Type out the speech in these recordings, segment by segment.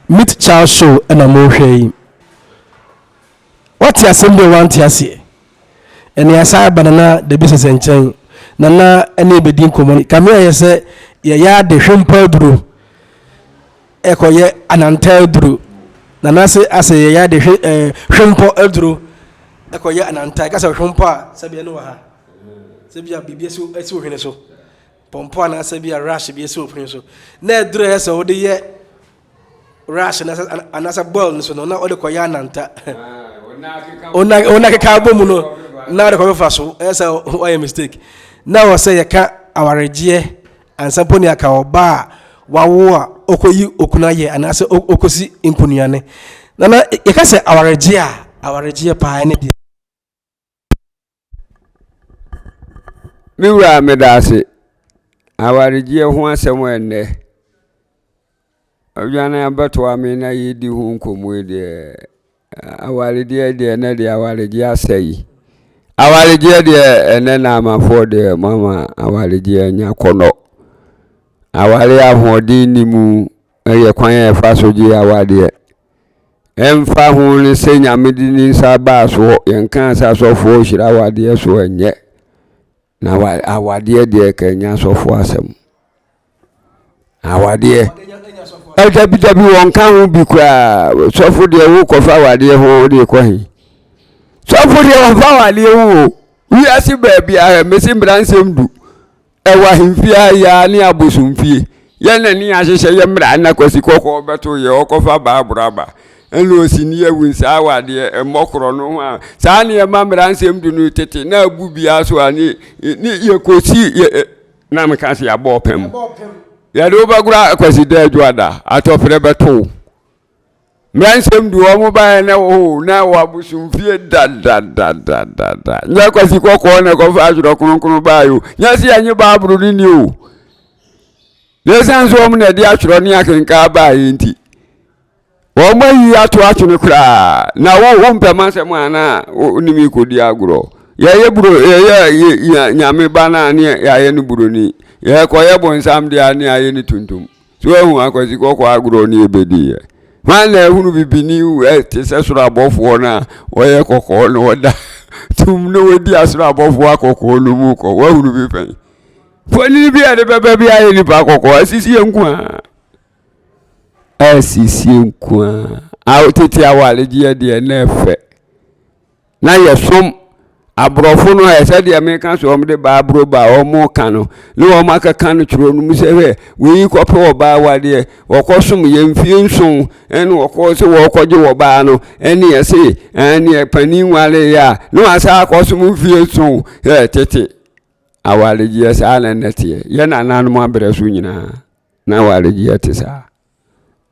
meet Charles show and a more hay. What your assembly want to see? And the aside banana the business and chain. Nana any bedin common. Come here, say, ya de shrimpo drew. Echo ye an antel drew. Nana say, I say, ya de shrimpo eldrew. Echo ye an anti gas of shrimpa, Sabianoa. Sabia BBS, as you so. Pompona Sabia rash be so prince. Ned dress or the year rash and as a ball, so no other Koyananta. Onaka Carbomuno, now the Cofaso, as I mistake. Now I say a cat, our regie, and Samponia Kaoba, Wawa, Okoyu, Okunaye, and as Okosi in Puniane. Nana, you can say our regia pioneer. Mira Medasi, our regia once somewhere there. Ojana Batwa Mina Yidi Hunkum with the our dear Nedi, our regia say. Our dear and then I'm for the mama, our dear Nyakono. Our dear Hodinimu, a quiet fasoji, our dear. Emfa only saying a midin sabas or young cancer so for shit, our dear so and yet. Now our dear Kenya so for some. Our dear LWW can't be cry, so for the work of our dear who they cry. So for the our dear we are see baby, I am missing Branson do. Ewa him fear ya near Busum fee. Yan and near Shayamrana Cosicoko, but to your cofa Barbara. And Lucy near wins our dear and Mocrono. Sani a mamma Branson do no tete, now booby as one you could see Namakasi above him. Yadoba quasi dead Juada, out of Rebbe 2. Ransom do mobile now Abusum fear that. Nakasi Coco of Azro by you. Yes, and your Barbara in you. There's an woman at the Astroniac and Kaba inti. One way you have to actually cry. Now, one per month, mana, Unimi could diagro. Yame bana near Yayan Buruni. Ya Koyabo and some day near any tuntum. So I was go agro near Bedi. Man, who be new at Sessra above one, or a coco, no that. To know the Asra above Wako, Lumuko, what would be paying? For you be at the baby, I any Paco, as is young qua. As is young qua. Out at our dear nefe. Now you're some. Abrofono said the Americans from the Barbro or more cano. No Maka cano children, we copper by what dear, or cosum yen fium and of course walk or bano, and near say, and near Penny ya. No, as I cosum feel so, tete. Our years island that year, yen and animal beresuna. Now our year tesa.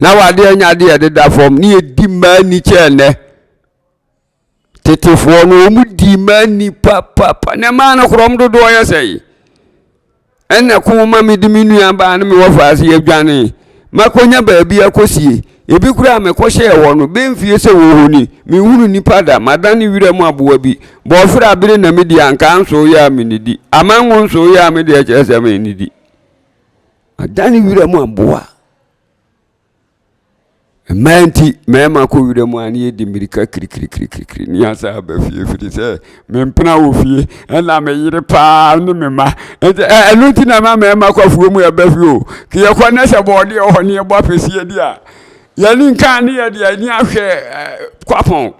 Now I dear did that from near Dimani Chene. Tete for no dimani papa na man from the door say. And a cool mammy diminu and ban me of us ye Johnny. Maconia baby a cosi. If you cram a crochet one, being fierce a woony, me wouldn't pada, Madani Widama Bobi, Bofra Bill a media and council ya minidi. Among one so ya media as a minidi. A Danny Widama boa. Manti, Mamma could the one ye dimirica crick. Yes, I have a few if it is Mempana Wuffy, and I may eat a pound, Mamma, and looking at my mamma of whom we are befu. Kiaquanessa body or near Boppis here, dear. Yanin can near the near Quapon.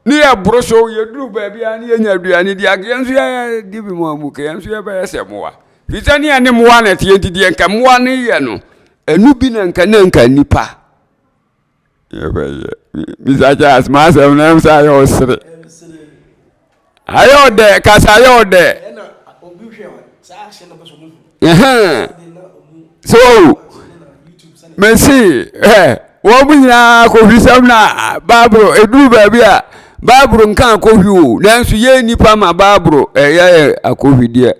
Near Brosso, you do, baby, and you need the against you, give him one book, and you have a more. Vitania and them one at the and come 1 year, no. A Nubin and Cananca nipa. Mr. Charles, master of names, I also. I owe there, cast I owe there. So, Messi, what we are coffee some now, Barbaro, a do baby, Barbaro can't coffee you, then see any pama Barbaro, a coffee dear.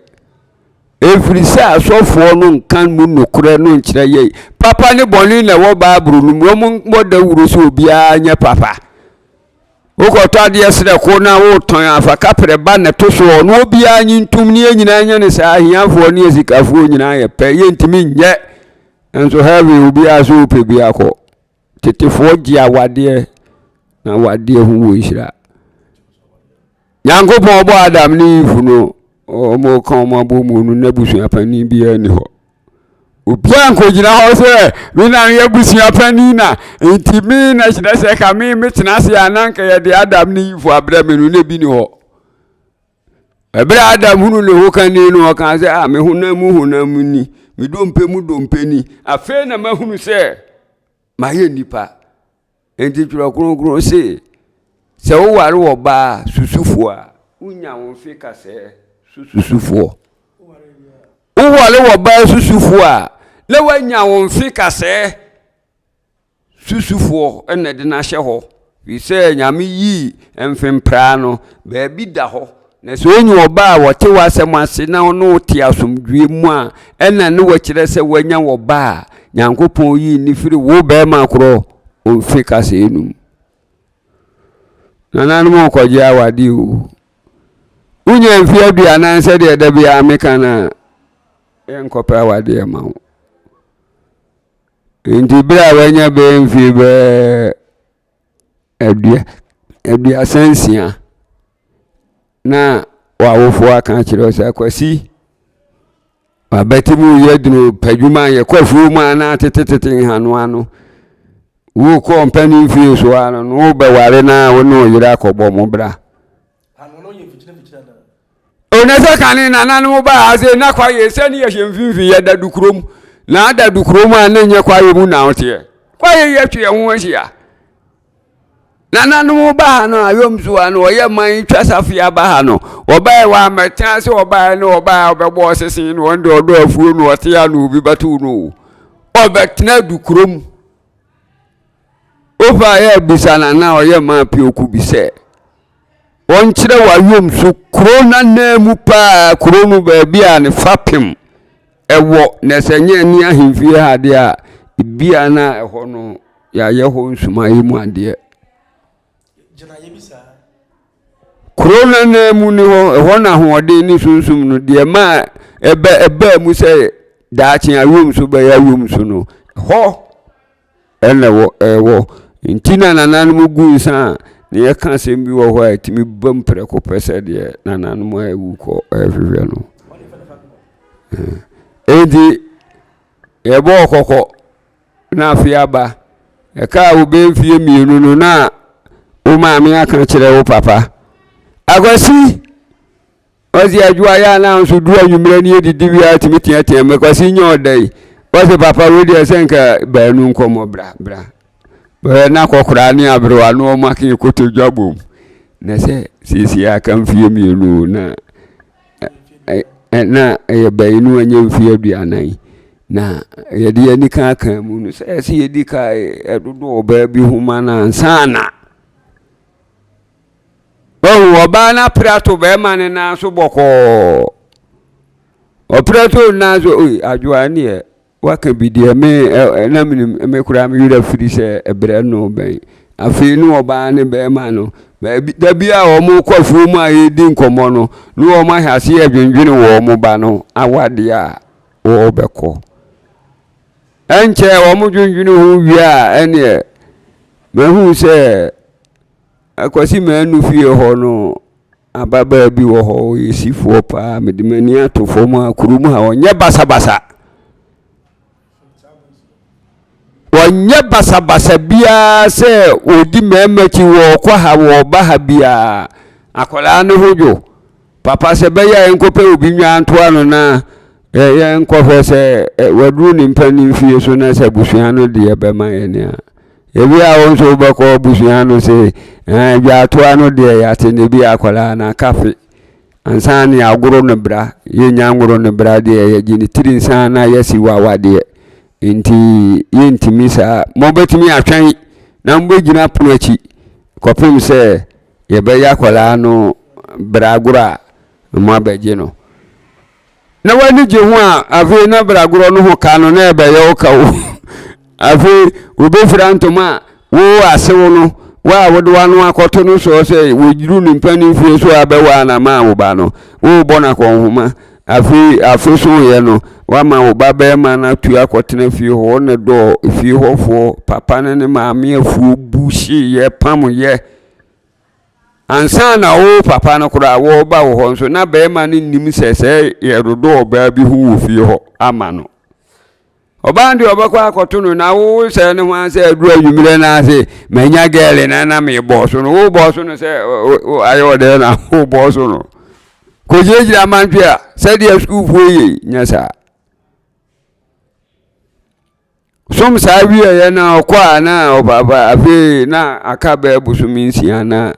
Every say so for no can moon no creno chire. Papa ne bonina wo Barbaro no mo da wuro so bia nya papa. Wo ko to ade yesre ko na wo ton afa kapre ba ne to so no bia nyintum ne nyina nya ne sa ahiafo ne esikafo nyina ye pe ye ntimi nye. Enso have you bia so pe bia ko. tetefo gye awade na wade hu wo nhira Nyankopɔn bo Adam ni Eve no omo kan omo abomu no na busua pani bia ni ho obia nkogina ho se mi na ye busua pani na ntimi na hyira se ka mi tena se ananka ye de Adam ni Eve abra me no na bi ni ho ebra Adam hunu le ho kan ni no kan se me hunamu ni mi dompe ni afa na mahunu se ma ye nipa enti tworo kronkron se wo ware wo ba susufo a unya wo fi kase susufo wo ware wo ba susufo a le wanya wo fi kase susufo ene de na hye ho wi se nyame yi emfempra no ba bi da ho na so onyi wo ba wo te wasem ase na no ti asomdwe mu a ene ne wo kire se wanya wo ba Nyankopɔn yi ni firi wo ba ma kro o fi kase enum Nananu mo kwaji awadi o unye mfi aduana nse de da bia meka na enkopa awadi ma wo ndi bra wanya be mfi be adua sensia na wawofo aka kire se akwasi abetimu yedino padwuma ye kwafu ma na tetetete hanu ano wo company fee so ano no be ware na wo no yira akọbọ mo bra anu no ye fitina na onese kan na nanu ba ase na kwa ye se ni ye hemfinfi ye da dukrom na da dukrom a na nye kwa ye mu na ote kwa ye twe ho ahia na nanu ba no ayom so ano ye man twasafia ba ha no oba wa metan se oba no oba obebo sese no onde odo afuo no ote ya no obi batu no obetna dukrom Ofa ye bisana na oye ma pi oku bi se won kire wayom so krona na mu pa kronu ba bia ne fapem ewo na senye ni ahemfie ha de a bia na eho no ya ye ho nsuma yi mu ade jina ye bisa krona na mu ni ho eho na ho ode ni sunsum no de ma eba mu se da chen ayom so ba ya yom so no ho enewo ewo Intina nananu gunsa ne yaka sembi wo ho atimi bampre ko pese de nananu mo ewu ko ehwehwe no edi ebo kokko na afiaba e ka wo be mfie mienu no na wo maame aka kire wo papa agwasi ozi adwa ya na nso du anwumre ne edidi wi atimi tiatia mekwasi nya odai wo papa wo de senka baanu nkomo bra na kokura ni abro anu maki koto jabom na se sisi aka mfie mienu na ye bainu anya mfie aduanan na ye de ani kan mu no se ye di ka edodo oba bi huma na ansana oba na prato be mane na so boko o prato na so adwani e waka bidie na me kura me yura firi se ebre no ben afi no oba ne be ma no da bia o mu kwafu mu aye di nkomo no no o ma hase adwendwene wo mu ba no awade a wo beko enche o mu dwendwene hu wi a ene me hu se akwasi manu fie ho no ababa bi wo ho yesifuo pa me de mani atofo mu akuru mu ha onye basabasa wonye basabasa bia se odi memachi wo kwa ha wo ba ha bia akola no hojo papa se be ya enkope obi nwa antoa no na ye enkofe se wadru ni mpani fie so na se busua no de be ma ye ne a ebi a won so be ko busua no se ya atoa no de ya te ne bi akola na kafe ansani aguro no bra ye nya nguro no bra de ye gini tirinsa na yesi wawade inti yentimi sa mo betimi atwan na mbo gina pono achi kopim se ye be yakola no bragura mo abeje no na wani je ho a ave na braguro no ho ka no na ebe ye oka wo ave obe frantoma wo asewo no wa wodwa no akoto no so se wo jiru ni mpani fie so abewa na ma wo ba no wo bona ko homa afi so ye no wama wo babema na tu akotena fie ho ne do fie ho fo papa ne maame afu bushi ye pam ye ansa na wo papa no kura wo ba wo ho nso na bema ne nim sese ye dodo oba bi hu wo fie ho ama no oba ndi obakwa akoto no na wo se ne ho anse aduru adwumire na ase manya gele na me boss no wo boss no se ayo de na wo boss no ko jejira mantwa se dia school fuye nyasa som sabi ya na kwa na obaba afi na akabe busuminsi ana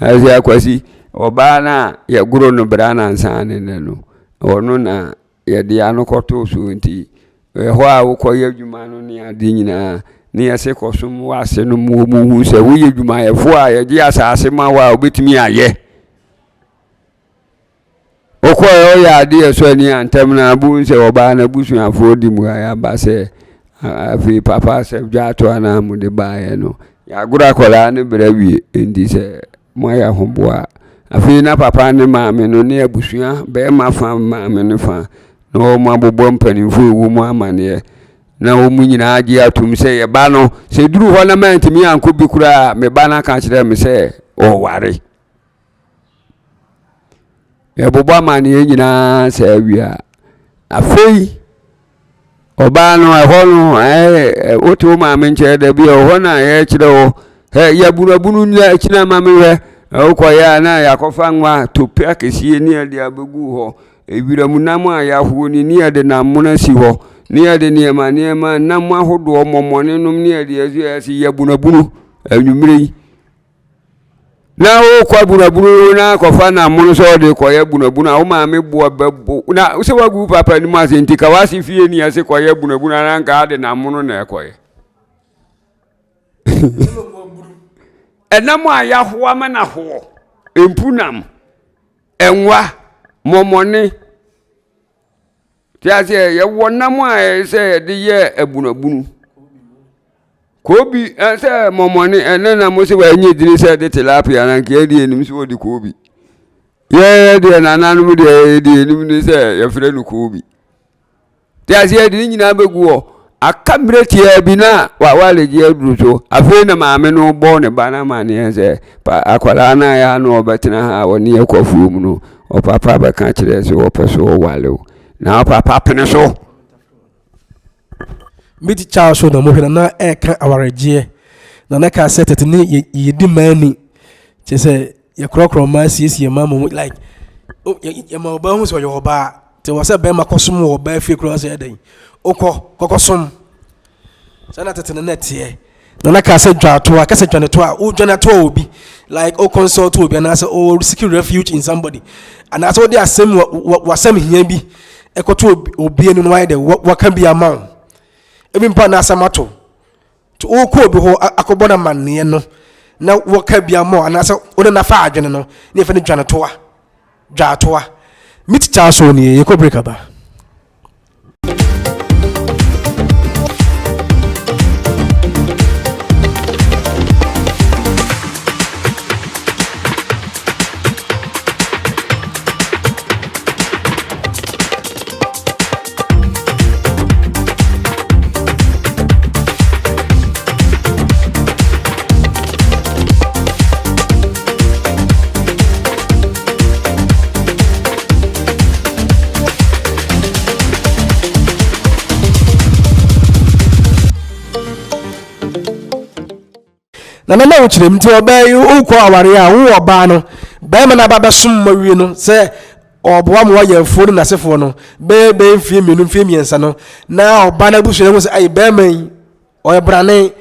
azi akwasi oba na ya guro no brana ansane no ono na ya dia no koto so nti ho a wo koye adwuma no ne ade nyina ne ya se kosum wase no mu hu se wo ye adwuma ye fo a ya di asase ma wa obetimi aye okoye o ya ade so ani antem na bu se oba na busuafo di mu ya ba se afi papa se jato ana mu de bae no ya gura kola ne brawi ndi se mo ya homboa afi na papa ne maame no ne abusua be ma fa maame ne fa no mo abobom panimfo ewu mo amane na wo mu nyina agi atum se ye ba no se duru ho na mantimi anko bi kura me ba na ka kire me se o ware e bobo amane nyina se awia afi oba no eho no otu maame nche da bi eho na ye kire o ya bunabunu nya kina maame we okoya na yakofa nwa topi akesie ni ade abegu ho ewiramu nam a yaho ni ade namuna si ho ni ade niema nam ahodo momone num ni ade asi ya bunabunu anwumire na o kwa bunabunu na kofa na mono so de koya bunabunu a o maame bo bebo na se wagu papa ni ma se ntika wasi fie ni ase koya bunabunu na nka ade na mono na ekoye enam a yaho ama na ho empunam enwa momone tiase ye wonam a se de ye abunabunu kobi se momone enana mo se wa nye diri se de tilapia na nke edi enim se odi kobi ye de nananum de edi enim ni se ye fere no kobi tiase edi nyina begu ho akamre tie bi na wa wale je aduru so afi na maame no bo ne bana mane se akwala na ya no obetena ha woni ekofuom no o papa ba ka kire se o peso wale na o papa pene so miti cha so na mo hwena na eka awareje na ka set ni yedi mani che se ye krokro ma siesie ma mo like ye ma oba hu so ye oba te wo se be ma kosom wo ba fi kro se den kokosom sana tetene netie na ka se dwato a ka se dwane to a o dwane to obi like o consult obi na say o seek refuge in somebody and that's what they are saying wasem hia bi ekoto obi enu no why de waka bi amount even pa na asamato to o ko obi ho akobona manne no na waka bi amount and say o na fa adwene no na efe ne dwane to a dwato a mit cha so ni ye ko break aba na uchirem ti obey ukwo aware a wo oba no be me na baba som mawie no se oboa mo ya furu na sefo no be mfie menu mfie miensa no na oba na busu no se ai be man o brane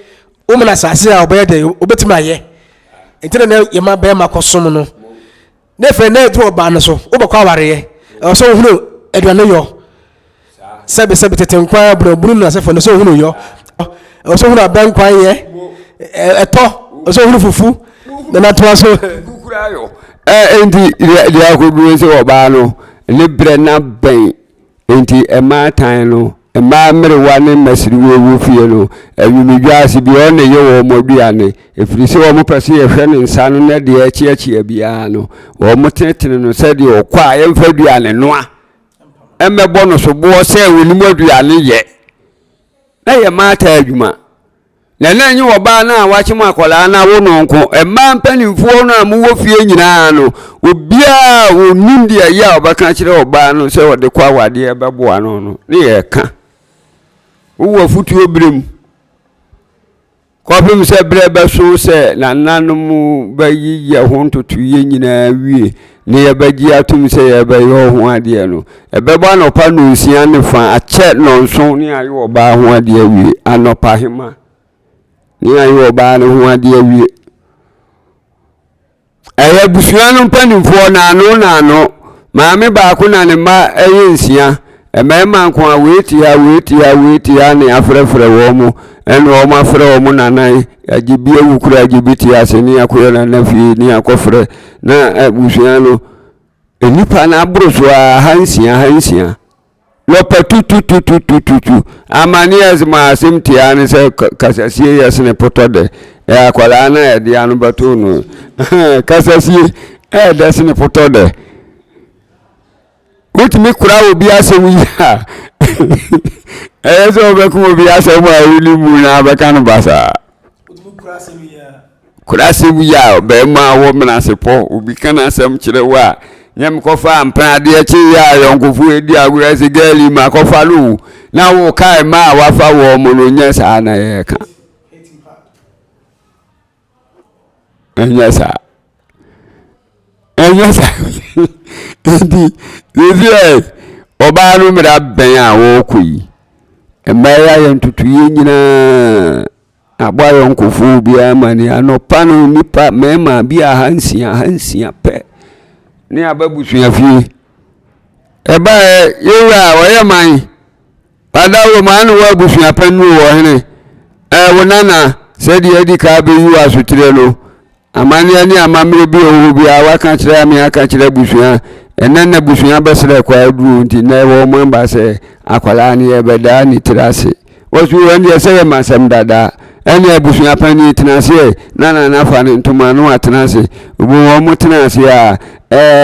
o me na sase a oba de obetima ye entene na ye ma be ma kosom no na fe na edu oba no so obakwa aware ye so hunu eduane yo sebe tetenkwa bro na sefo no so hunu yo so hunu abankwa ye eto so hunu fufu na to so kukura yo enti dia akodu se oba no le bre na ben enti ema tan no ema mere wa ne masiri wo fie no awumidwaase bi o ne ye wo moduane efiri se wo mo pese ye hwe ne nsa no na de achi bia no wo mo tetene no se de okwa ye mfa duane noa emebo no so bo se wonimu aduane ye na ye mata adwuma na nyi oba na wakyem akola na wo nonko emma mpanimfo no amuwo fie nyina no obia onindi ya obaka kire oba no se wode kwa wade ebebo ano no ne ye ka wo futu obrem kopim se brebe so se na nanom bayi ye ho ntoto ye nyina wie ne ye bagi atum se ye bayi ho ade no ebebo anopa no nsia ne fa ache no nso ne ayo oba ho ade wie anopa hema ni ayo oba no ho ade wie eye busuanu mpanimfo na ano maame ba ko na ne ma eye nsia emema nko a weti ya ne afrefre wo mu eno wo ma frɛ wo mu nanan agibi ewukura agibiti aseni akoye na nafi ni akofrɛ na busuanu enipa na abroso a hansia lopa tutu amani ezma asimtia ne se kasasie yesne potode akwala na ede anu batunu kasasie desne potode utimi kura obi asem ya ezo be ku obi asem awuli mu na baka no basa utimi kura asem ya be ma wo mnasepo obi kana asem kire wa nyem kofa mpade achi ya yonkofu edi agura sigali ma kofa lu na wo kai ma wafa wo mo no nya sa na ye ka enya sa ndi oba no mra ben a wo koyi emaya ye ntutu ye nyina abwa yonkofu bia mani anopa no nipa mema bia hansia pe ni ababusu afie eba yewa woye man padawo man wo busu apanu wo hene wonana sedi edi ka be yu asutire no amani ani amamre bi owo bi awaka kire ami aka kire busu enenne busu besere kwa adu nti na wo mo mba se akwala ni ebeda ni tirase wosu wende se masem dada ene busu apani tinase na nafa ni ntoma no atinase obo wo mo tinase a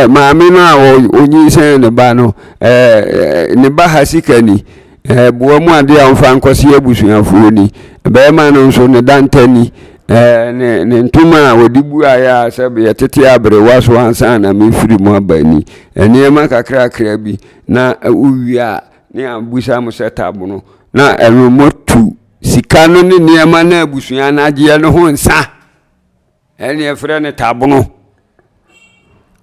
maame no a onyi sen ne ba no ne ba hasikani buo mu ade a mfa nkosi abusuafo ni be ma no nso ne dantani ne ntuma odibu aya sebe yetete abre waso ansa na mefiri mu abani ene ma kakra bi na uwia ne abusa mo setabu no na eromotu sika no ne niema na abusua na agye no ho nsa ene efre ne tabu no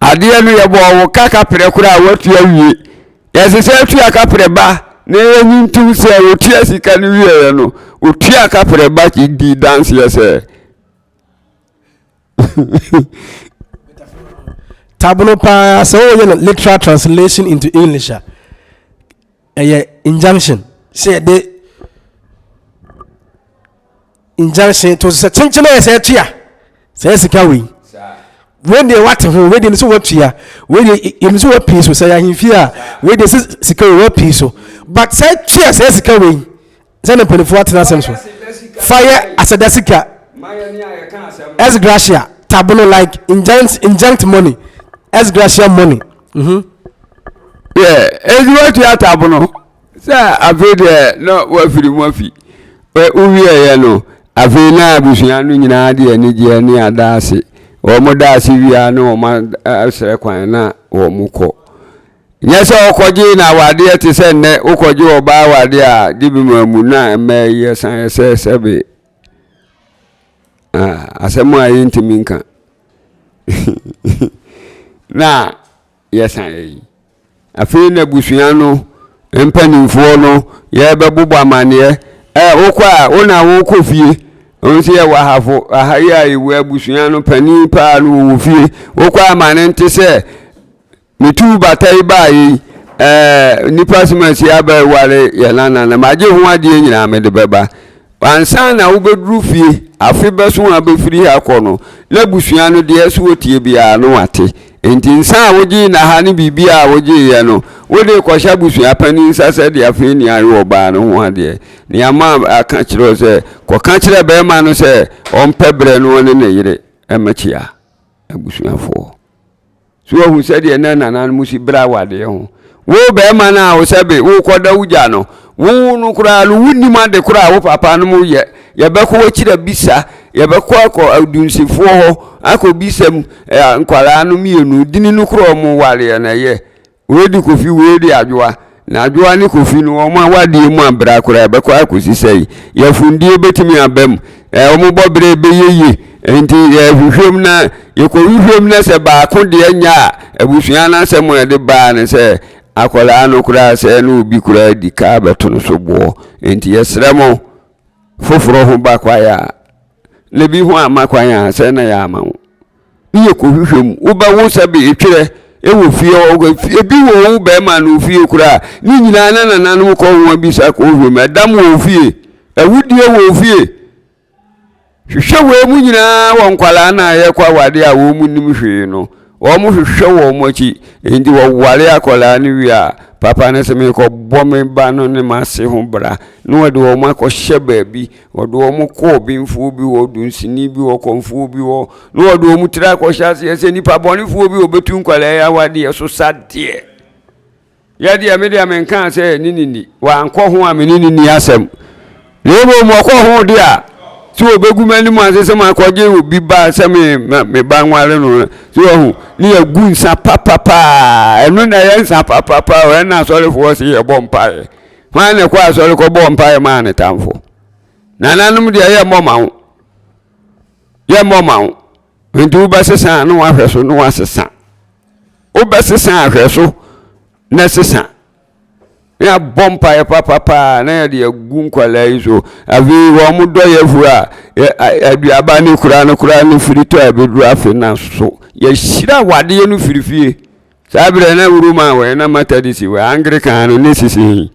ade no ye bo wo kaka pre kura watu awie yesese atu akapre ba na enyi ntu se otu asika no wie no otu akapre ba ki di dance yese tabuno pa so you literal translation into English injunction say the injunction to say chinchina say tua say sika we when they what who we dey so what tua we dey im so what piece say ahimfia we dey sika we what piece but say tua say sika we say na penifo atena sem so fire asadasika as gracia tabuno like injunct money as gracia money yeah as what you tabuno say avede no wa firi mo afi we uwie ye no afi na abusuan no nyina de anije ne adase o mo dase wia no o ma asere kwan na o mu ko nyese okoji na wade te se ne okoji oba wade a dibi mamu na me yesan sebe asemu ayi ntimi nka na yesan yi afi na busuan no empanimfo no ye bebubu amane okwa ona wo kofie onse ye wahafo ahaya iwe abusuan no pani pa no wo fie okwa amane nte se mitu batai bai nipa simasi aba wale yelana na maje ho ade nyina me de beba ansa na wo bedru fie afi beso abefiri akono na busuan no de eso otie bia no ate enti nsa wogi na ha ne bibia wogi ye no wode kwasha busuan pani nsa se de afi ni ayo oba no ho ade ni ama aka kire se ko ka kire be ma no se ompebre no ne ne yire emachia abusuan fo so hu se de na musi bra wade ho wo be ma na wo sebe wo koda wuja no wo no kura lu wuni ma de kura wo papa no mu ye be ko wachira bisa ye be ko akọ adunsifo ho akọ bisam nkwala no mienu dini no kura mu wale na ye we di kofi we di adwoa na adwoa ni kofi no o ma wade mu abra kura be ko akosi sei ye fundie betimi abam o mu bobre be yeye enti ye hwehwem na ye ko hwehwem na se ba ko de anya abusua na se mo de ba ne se akola no kura se no obi kura di ka beto no so bo enti yesremo foforo ho ba kwa ya le bi ho amakwa ya se na ya ama wo ye ko hwehwem wo ba wo se be etwere ewo fie o ebi wo be ma no fie kura ni nyina na nananum ko ho bi sa ko hwehwem adam wo fie awudie wo fie hwehwe we mu nyina wo nkwala na ye kwa wade a wo mu nim hwe no wo mu hwehwe wo mu chi endi wo wale akola ni wi a papa ne se me ko bome ba no ne mase ho bra no wode wo mu akɔhye baabi wode wo mu ko bi mfu bi wo dunsini bi wo konfu bi wo no wode wo mu tira akɔhye ase se nipa bɔnefu bi obetu nkwala ya wade so sade ya de me de me kan se ni wa ankɔ ho a me ni asɛm lebo mo kɔ ho de a so obegu mani mu asese ma koje obi ba se me ba nware no so hu ni agunsa papa enu na ye nsa papa we na sori fo se ye bompae ma ne kwa sori ko bompae ma ne tamfo nananum de ye momawo ndu ba sesa no ahweso no asesa o ba sesa ahweso na sesa ya bompa papa na ya de agun kwala iso avi wo mu do ye fura aduaba ni kura no firito abedu afi na so ya shira wade no firifie sabire na uruma we na matadisi we Anglican no nesisi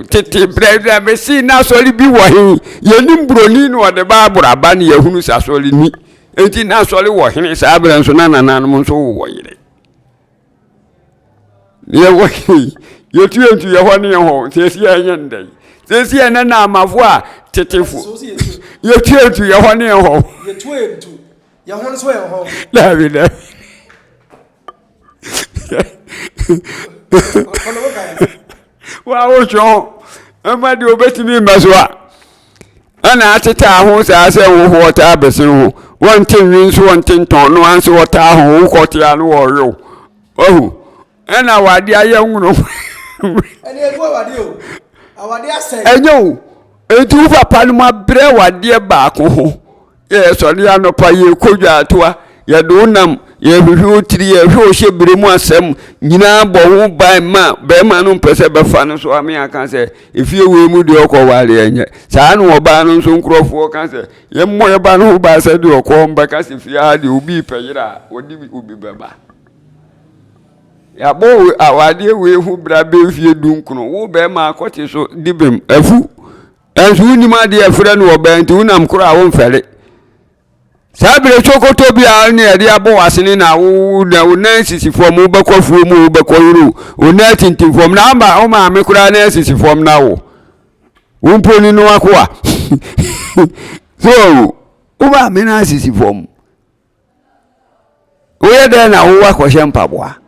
tete breda be si na sori bi wo hin ye nim broni no de ba buraba ni yahunu sa sori ni enti na sori wo hin sabire nso na nananum nso wo yire ye woki ye tuentu ye ho ne ho sesi anya ndai sesi ena na amafo a tetefu ye tuentu ye ho ne ho ye tuentu ye ho so ye ho la bi la wa o jo amadi obetimi maswa ana ateta ho sa se wo ho ta besin ho won tin win so won tin ton no anse wo ta ho ko tia no wo yo ohu ena wade aye nwuno eni egbo wade o awade asem enyo etu papa no mabre wade ba ko ho ye so ne anopa ye kodwa atoa ye do nam ye hwehwe otiri ye hwe ohye biremu asem nyina bo ho ba ma no mpese be fa no so ame aka se efie we mu de okọ wale enye saa no oba no so nkrofo ka se ye mo ye ba no ba se de okọ mba ka se fie ade obi peyira odi obi beba ya bo awade we hu bra be fie dunkuno wo be ma akoti so dibem afu ensu ni ma de afre no oba nti unam kura wo mfere sabire chokoto bia ne ade abo wasene na wo na sisifo mu be kofuo mu be koyuru ona tintinfom na amba o ma me kura na sisifom na wo umponi no akwa so o ma me na sisifom o ye de na wo akọhye mpaboa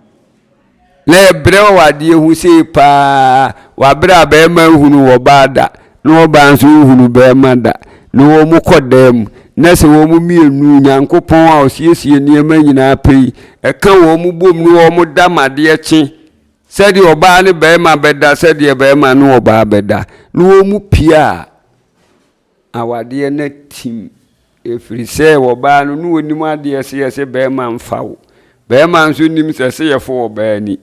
le brewa wade hu sei pa wa bra ba ma hunu wo bada no ba nso hunu ba ma da no wo mu kodam na se wo mu mienu nyankopon a osiesie niema nyina pei eka wo mu bom no wo mu damade chi sedi oba ne ba ma beda sedi ba ma no oba beda no wo mu pia awade na tim efiri se wo ba no no onim ade se ba ma mfawo ba ma nso nim se ye fo ba ni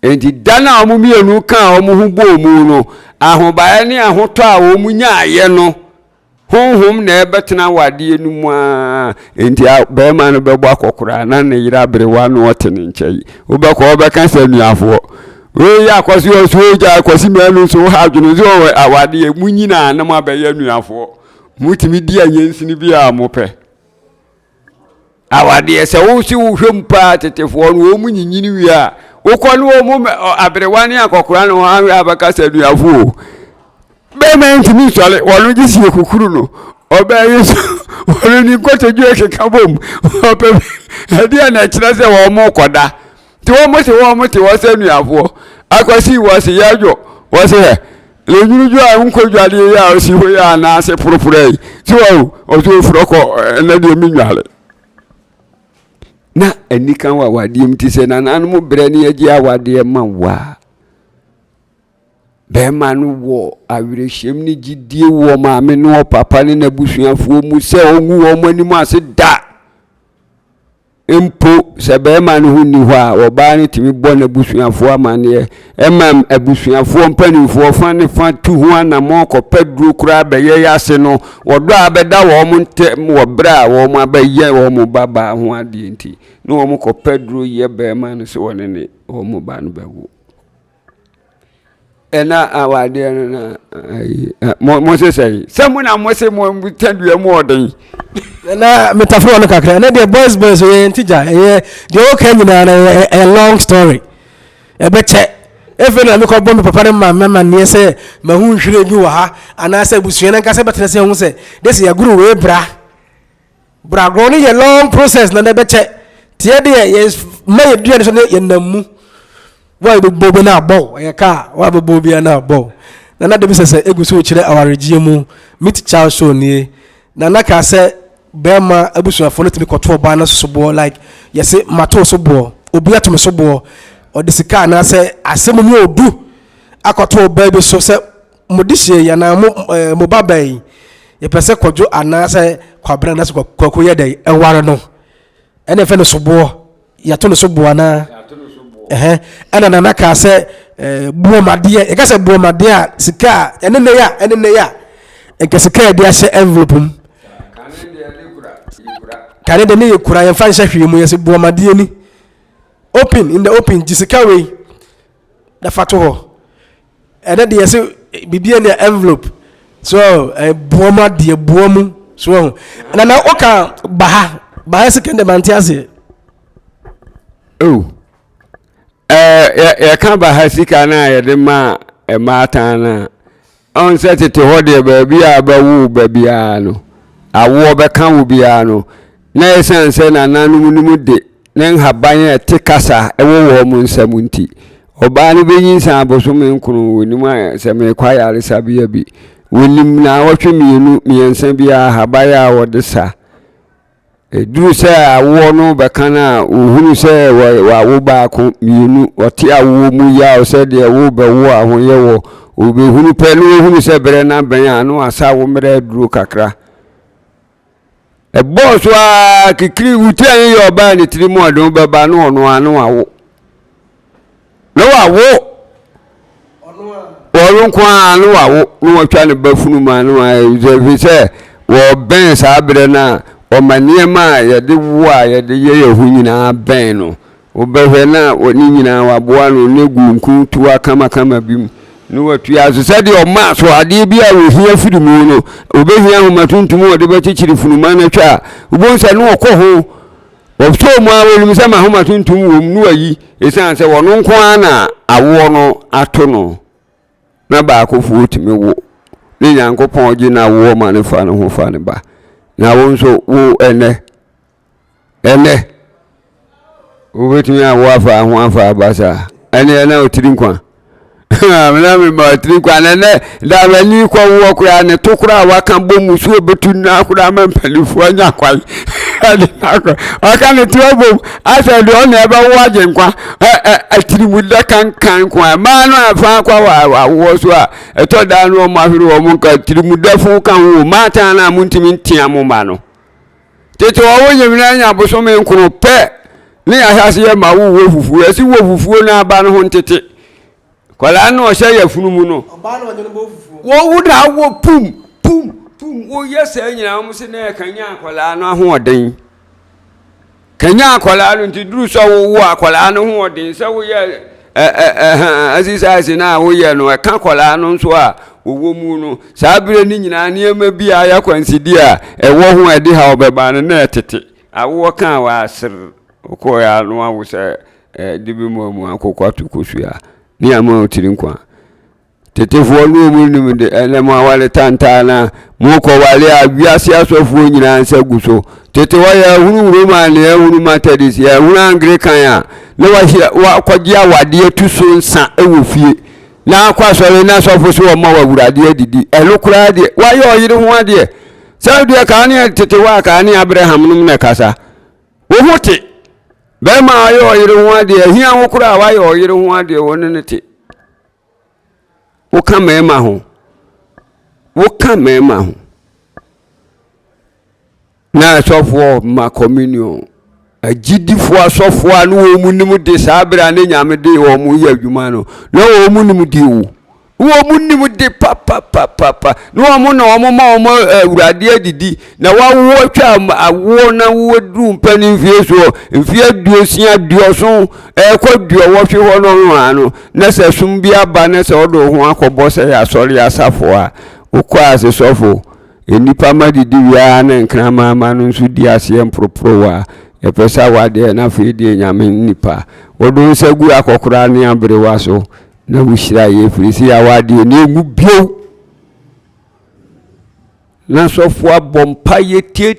enti dana omu mienu kan omu hu bo mu no ahobae ne ahoto a omu nyaaye no honhom na ebetena wade enum a enti ba ma no bebo akokora na ne yira brewa no otene nchai obekọ obeka sanuafo we ya akwasi osoja akwasi manu so ha dwunu zo awade emu nyina na mabaye nuafo mutimi di anyensini bi a mope awade se wo si wo hwempa tetefo no omu nyinyini wi a ukonu omu abrewani akokora no abaka sanuafo be menti mi sole wonu gisi ekukuru no oba yesu wonu ni koteju ekeka bom ope ade na kira se wo mo koda To almost was any of I could see was a yajo, was here. You are uncle Jadia, see where I am, answer for pray. So, or to Froco, and let me know. Na enikan wa wadim ti se na nanu brani agia wade man wa be man wo awireshem ni gidie wo ma me no papa ni na busuafo mu se onwu wo mani mu ase da empo se be man hu ni ho a oba ni timi bo na busuafo amane emam abusuafo mpanimfo fa ne fa tu ho anamo ko pedro kura be ye yase no wodo abeda wo mu ntem wo bra wo mu abaye wo mu baba ho ade nti no wo mu ko pedro ye be man se woni ne wo mu ba no bawo ena awade na mo se sei samuna mo se mo tandua mo odan na metaphor no kakra na the boys we ntija the whole Kenya na a long story e be che efe na me ko bombe papa ne mama ne se ma hu nhwire bi wa ha ana se busua na nka se betre se hu se this ya guru we bra go ni a long process na be che tie de ye may do so ne ye namu wa be bobe na abo ye ka wa be bobe na abo na de bi se eguso kire awaregie mu meet Charles show ni na ka se bema abusuafo no timi koto ba na sobo like yesi mato sobo obi ato me sobo odisika na se asemu mu odu akoto ba bi so se modihye ya na mo babai ye pese kojo ana se kwabra na se kwakoye dai enware no ene fe no sobo ya to no sobo ana ana na ka se buomade e ka se buomade a sika ene ne ya enke sika de ahye envelope mu kane de ne yekura ye fa nhahwe mu yesi buomade ni open in the open jisika we da fato ho ene de yesi bibie ne envelope so buomade buomu so na oka baha sekende mantiase ya kan baha sika na ya de ma mata na on set to hode baby abawu baby ano awo be kan wo bia no na esense na nanu mu de nen haban ya tikasa ewo mu nsamunti oba ne benyinsa abosomi nkuru wonimu se me kwa yare sabia bi wonim na wotwe miensa bia habaya wodesa duru se awo no be kan a ohuru se wo ba ko mienu oti awo mu ya o se de wo be wo ahoye wo obe hunu pelu hunu se bere na ben anu asa wo mere duru kakra boss wa kikiri wuti an yo ba ni tiri mu odun baba no onu anu awo no awo orun kwa anu awo no watwa ne bafunu ma no a se wo ben sa bere na o maniema ya de wo a ya de ye hu nyina ben no obehwe na oni nyina wa boa no negu nku tuwa kama bim no watu ya so said o ma so ade bia we hia fidimu no obehia ho matuntum o de bechichiri funuma na twa ubonsa no okọ ho ofto mu awolu se ma ho matuntum wo mu ayi esan se wono nko ana awo no ato no na ba akofo otime wo ne nyankopon ogi na wo ma ne fa no ho fa ne ba na wo nso wo ene obetumi awo afa ho afa basa ene na otiri nkwa amna me ma otiri nkwa ne da bani kwa wo kura ne tokura wa kan bomu so betu na kura ma mpalifu anya kwai ade akwa aka ne tuwa bom asa de on eba wo aje nkwa atiri mu da kan kwa ma no afa kwa wa wo so a eto da no ma hwere wo mu ka tiri mu da fu kan wo mata na mu ntimi ntia mo ma no tete wo nyemina anya boso me nkuro pe ni ahase ye ma wo fufu esi wo fufu na aba no ho ntete kwala no o se ya funu mu no oba no wanyo no bo fufu wo wuda wo pum wo yesa nyina mo se na kanya kwala no ho oden kanya kwala no ntiduru so wo akwala no ho oden se wo ye asisa na wo ye no ka kwala no nso a wo mu no sabire ni nyina niema bia ya kwansidi a ewo ho ade ha obeba no na etete awo kan wa asir ko ya no awo se dibi mu akokwa tukosu ya ni ama otiri nkwa tetefo no mu nim de enema wale tantana mu ko wale abiase asofo nyina nsa guso tete waya hunu Roman ya hunu Methodist ya hunu Anglican ya na wa kwagia wade tuso nsa ewofie na akwa na sofo so ma wawurade adidi elokura de waye oyire ho ade saudi ka ne tete wa ka ne Abraham num na kasa wo hote be ma aye oyire ho ade hia ho kura waye oyire ho ade woni ne te woka mema ho na sofo ma communion agidifo asofo anu wo munim de sabra ne nyame de wo mu ye adwuma no na wo munim de wo munim de papa no mo na wo ma wo awurade adidi na wawo twa awo na wo dru mpani mfie so mfie duosia duoso ko duo hwe ho no ano na se sum bi aba na se odo ho akobo se ya sori asafo a ukwa ase sofo enipa madidi wia na nkrama ma no nso di ase mpropro wa epesa wade na fe di nyame nipa odo segu akokora ne abrewa so na wushira ye firisi ya wade ne egu bio na sofo abompa ye tie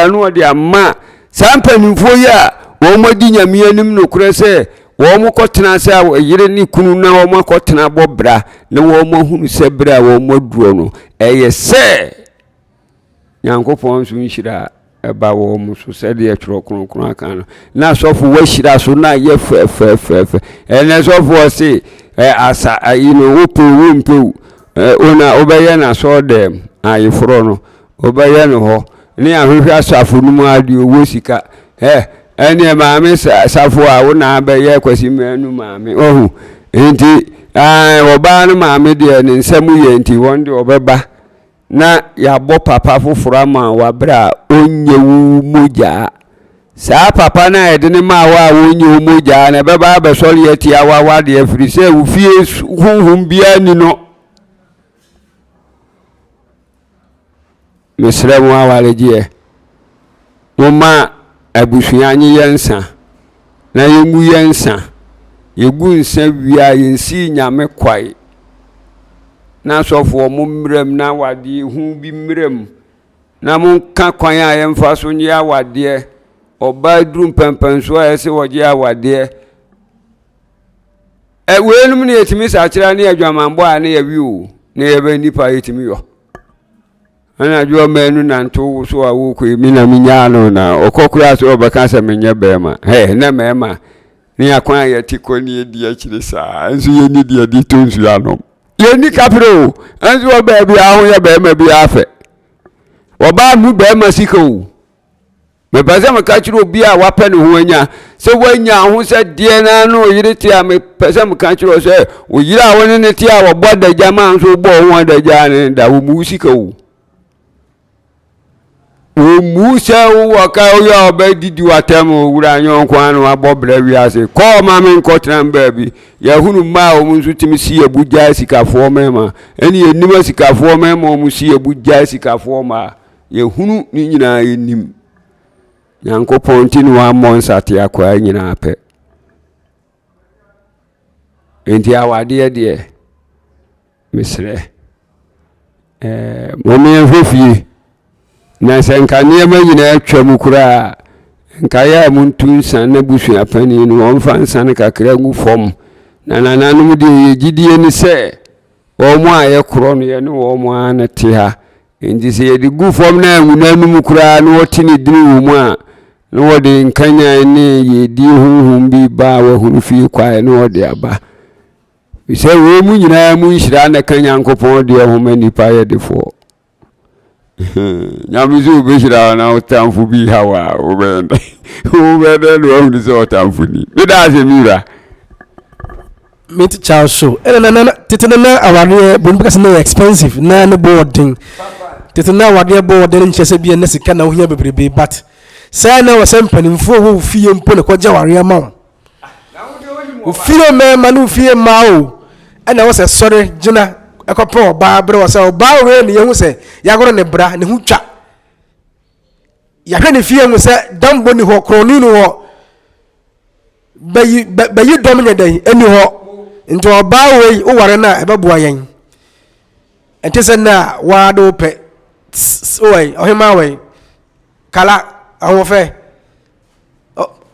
anu de ama sampanimfo ya wo madi nyame anim no kure se wo mo kotena se yire ni kunu na wo mo kotena bobra na wo mo hunu se bra wo mo duro no eye se Nyankopon so nhira eba wo mo so se de atworo kronkron aka no na sofo wa hira so na ye fe ene sofo se asa ayino wo pe wo mpe ona obeye na so dem ayeforo no obeye no ho ni ahwehwe asafo no mu ade owo sika ene maame safo a wo na abeye kwasi manu maame ohu enti oba no maame de ne nsam ye enti wonde obeba na ya bo papa foforo ma wa bra onyewu moja sa papa na edene ma wa onyewu moja na beba abesori eti awa de afiri se wo fie hunhum bia ni no mesre mo awaleje moma abusuanyi yensa na yemu yensa yegu nsa wia yensi nyame kwai na sofo mo mrem na wade hu bi mrem na mo ka kwan a yemfa so nyi awade oba drum pempenso a ese woje awade wenum ne yetimi sa kira ne adwamanbo a ne yawiu ne yeba nipa yetimi yo ana jo menu na nto so a wo ko emi na minya no na okokura so obaka se menye bema na mema ni akwan ya tikoni edi akire sa enso ye ni di edi tonsu anom ye ni kapro enso oba bi ahun ya bema bi afe oba mu bema siko me pese me ka kire obi a wape ne ho anya se wanya ho se de na no yire ti a me pese me ka kire se o yire a woni ne ti a wo boda jama nso bo ho da jane da wo mu siko o musa waka oya obedidi watemo wura nyon kwan no abobra wiase ko ma me nkotran baabi ya hunu ma o munsu timi si abuja sikafo mema eni enima sikafo mema o musi abuja sikafo ma ya hunu ni nyina enim Nyankopon tin wa monsate akwa nyina ape enti awade de misre mo me hofie na senka niema nyina atwam kura nka ya muntunsa na busu apani no onfa nsan kakra ngu fom na nananum de yegidie ni se wo mu aye kro no ye no wo mu ana te ha ndi se yedi gu fom na ngunanum kura no wotini dinu wo mu a no wode nkanya ni yedi huhum bi ba wo hunu fi kwa no wode aba se wo mu nyina mu nhira na kanya nkopon de ho mani pa ye defo nyamizu bishira na utamfu bi hawa ubende no ndi utamfu ni bidaze mira meti chao show na titana awade bon because no expensive na no boarding titana awade boarding nchese bi na sika na ho ya bebrebe but say na wasempanimfo ho fie mpo ne kwaja ware ama wo fie me no fie ma o na wo se sore jina ekopo ba bre wo se o ba we ne yehu se yagoro ne bra ne hu twa ya hwe ne fie mu se dambo ni ho kronu no ho bayi domine den eni ho into ɔbaa wei woware no a ɛbɛboa yɛn ɛnte sɛ na waade wopɛ oi ɔhema wei kala ahoɔfɛ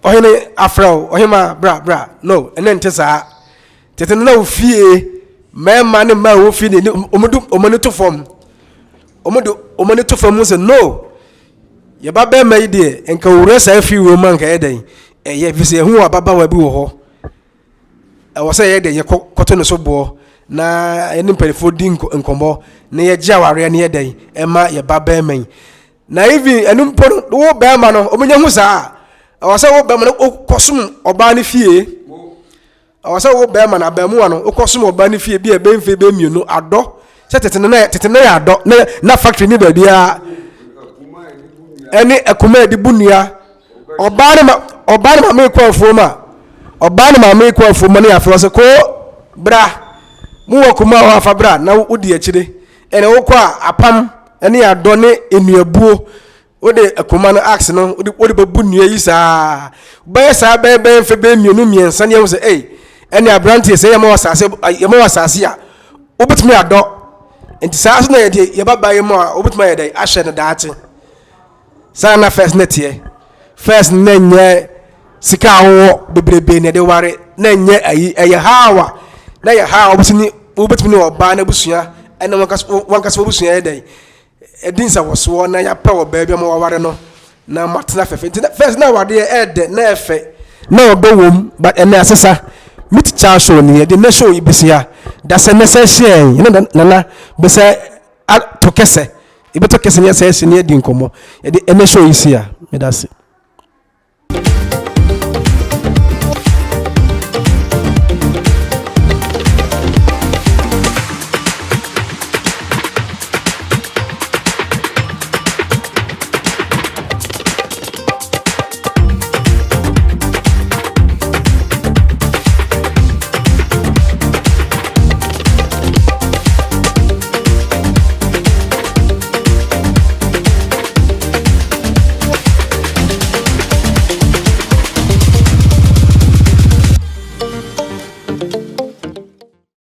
ɔhene afrɛw ɔhema bra no ɛne nte saa tete no na wo fie mɛɛma ne mmaa wo fie ne ɔmani to fam ɔmani to fam sɛ no yɛba bɛɛma yi deɛ nka wura saa fie wɔ mu anka ɛdɛn ɛyɛ fi sɛ ɛho ababaawa bi wɔ hɔ ɛwɔ sɛ yɛ deɛ yɛkɔto ne so boɔ na ɛne mpanimfoɔ di nkɔmmɔ na yɛgye awareɛ ne yɛdɛn ɛma yɛba bɛɛma yi na even ɛno mpo no wo bɛɛma no ɔmanya hu saa ɛwɔ sɛ wo bɛɛma no wokɔsom ɔbaa no fie ɛwɔ sɛ wo bɛɛma no abɛɛmoa no wokɔsom ɔbaa no fie bi a ɛbɛmfe bɛmmienu adɔ sɛ tete no yɛ adɔ na factory ne baabiara ɛne akuma a ɛde bu nnua ɔbaa no maame kɔ afuom a ɔbaa no maame kɔ afuom ne yɛafrɛ sɛ ko bra mu wɔ kuma a wɔafa bra na wodi akyire ɛne wokɔ a apam ne adɔ ne nnuabuo wode akuma no axe no wode bɛbu nnua yi saa bɛyɛ saa bɛyɛ mfɛ bɛmmienu mmiɛnsa ne yɛhu sɛ ɛne aberanteɛ sɛ yɛma wɔ asase a wobɛtumi adɔ nti saa so na yɛde yɛbaba yɛ mu a wobɛtumi ayɛ dɛ ahyɛ no daakye saa na first ne teɛ first na nyɛ sika awɔ bebrebe na de ware na nyɛ ayi ɛyɛ hawa na yɛ hawa wobɛtumi ne ɔbaa na busua ɛna wankasa wobusua yɛ dɛ ɛdin sa wɔsoɔ na yɛapɛ wɔ baabi ama wɔware no na matena fɛfɛ nti first na wadeɛ ɛɛdɛ na ɛfɛ na ɔbɛ wom but ɛnɛ asesa meet charles show ne yɛde na show yi besia da sɛ ne sɛ hyɛn yɛne nana bɛsɛ to kɛsɛ yɛbɛtɔ kɛsɛ ne yɛ sɛ ɛhyɛ ne yɛdi nkɔmmɔ yɛde ɛnɛ show yi si a medase